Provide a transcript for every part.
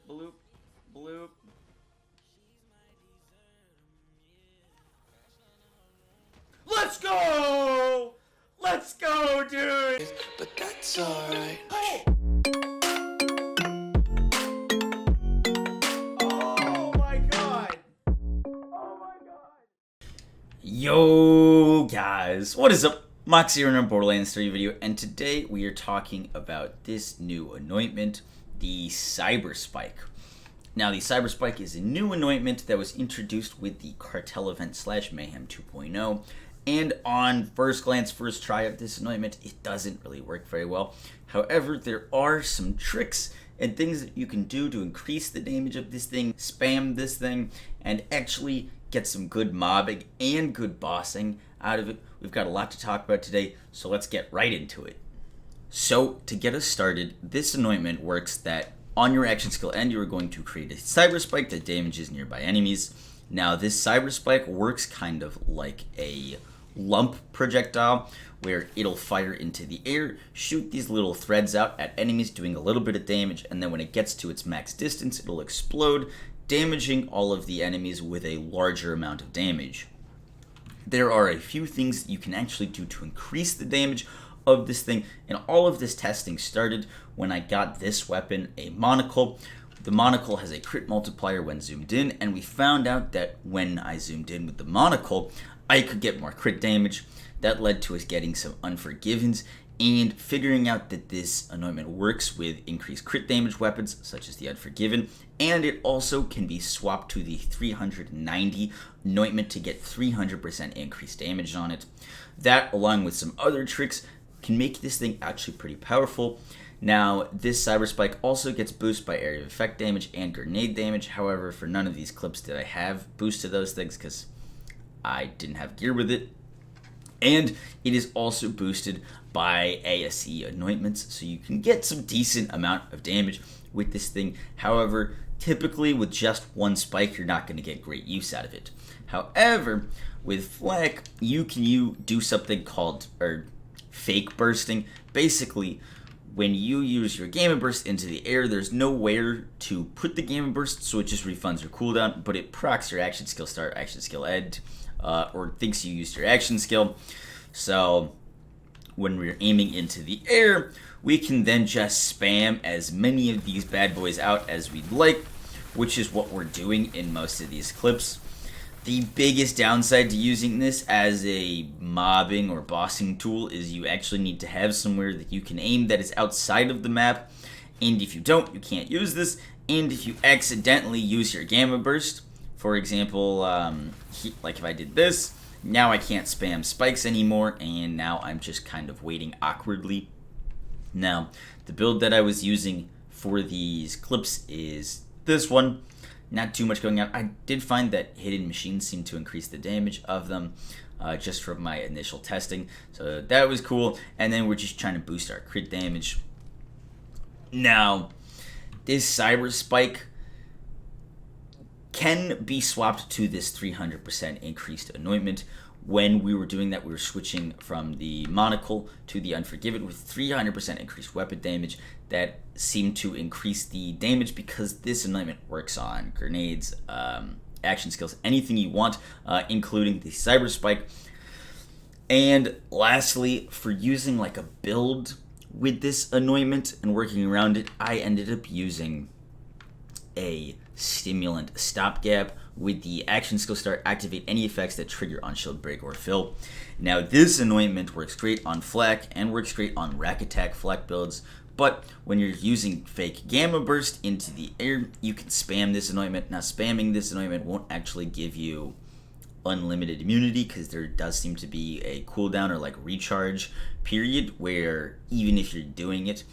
Bloop, bloop. Let's go! Let's go, dude! But that's alright. Oh! Oh my god! Oh my god! Yo, guys, what is up? Moxsy here in a Borderlands 3 video, and today we are talking about this new anointment, the Cyber Spike. Now, the Cyber Spike is a new anointment that was introduced with the Cartel event / Mayhem 2.0. And on first glance, first try of this anointment, it doesn't really work very well. However, there are some tricks and things that you can do to increase the damage of this thing, spam this thing, and actually get some good mobbing and good bossing out of it. We've got a lot to talk about today, so let's get right into it. So, to get us started, this anointment works that on your action skill end, you are going to create a Cyber Spike that damages nearby enemies. Now, this Cyber Spike works kind of like a lump projectile, where it'll fire into the air, shoot these little threads out at enemies, doing a little bit of damage, and then when it gets to its max distance, it'll explode, damaging all of the enemies with a larger amount of damage. There are a few things that you can actually do to increase the damage of this thing, and all of this testing started when I got this weapon, a monocle. The monocle has a crit multiplier when zoomed in, and we found out that when I zoomed in with the monocle, I could get more crit damage. That led to us getting some Unforgivens and figuring out that this anointment works with increased crit damage weapons such as the Unforgiven, and it also can be swapped to the 390 anointment to get 300% increased damage on it. That, along with some other tricks, can make this thing actually pretty powerful. Now, this Cyber Spike also gets boosted by area of effect damage and grenade damage. However, for none of these clips did I have boosted those things because I didn't have gear with it. And it is also boosted by ASE anointments, so you can get some decent amount of damage with this thing. However, typically with just one spike, you're not going to get great use out of it. However, with Flak, you can do something called fake bursting. Basically, when you use your Gamma Burst into the air, there's nowhere to put the Gamma Burst, so it just refunds your cooldown, but it procs your action skill start, action skill end, or thinks you used your action skill. So when we're aiming into the air, we can then just spam as many of these bad boys out as we'd like, which is what we're doing in most of these clips. The biggest downside to using this as a mobbing or bossing tool is you actually need to have somewhere that you can aim that is outside of the map, and if you don't, you can't use this. And if you accidentally use your Gamma Burst, for example, like if I did this, now I can't spam spikes anymore, and now I'm just kind of waiting awkwardly. Now, the build that I was using for these clips is this one. Not too much going on. I did find that hidden machines seem to increase the damage of them just from my initial testing, so that was cool. And then we're just trying to boost our crit damage. Now, this Cyber Spike can be swapped to this 300% increased anointment. When we were doing that, we were switching from the monocle to the Unforgiven with 300% increased weapon damage. That seemed to increase the damage because this anointment works on grenades, action skills, anything you want, including the Cyber Spike. And lastly, for using like a build with this anointment and working around it, I ended up using a stimulant stopgap with the action skill start, activate any effects that trigger on shield break or fill. Now, this anointment works great on Flak and works great on rack attack Flak builds, but when you're using fake Gamma Burst into the air, you can spam this anointment. Now, spamming this anointment won't actually give you unlimited immunity because there does seem to be a cooldown or like recharge period where even if you're doing it,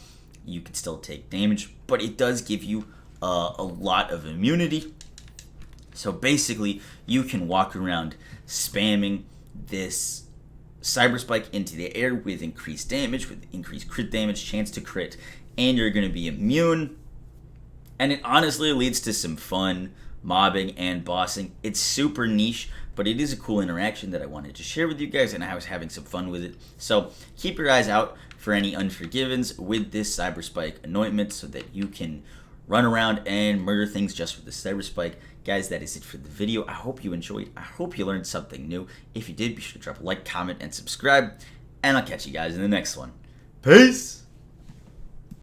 you can still take damage, but it does give you a lot of immunity. So basically, you can walk around spamming this Cyber Spike into the air with increased damage, with increased crit damage, chance to crit, and you're going to be immune. And it honestly leads to some fun mobbing and bossing. It's super niche, but it is a cool interaction that I wanted to share with you guys, and I was having some fun with it. So keep your eyes out for any Unforgivens with this Cyber Spike anointment so that you can run around and murder things just with the cyber spike. Guys, that is it for the video. I hope you enjoyed. I hope you learned something new. If you did, be sure to drop a like, comment, and subscribe. And I'll catch you guys in the next one. Peace!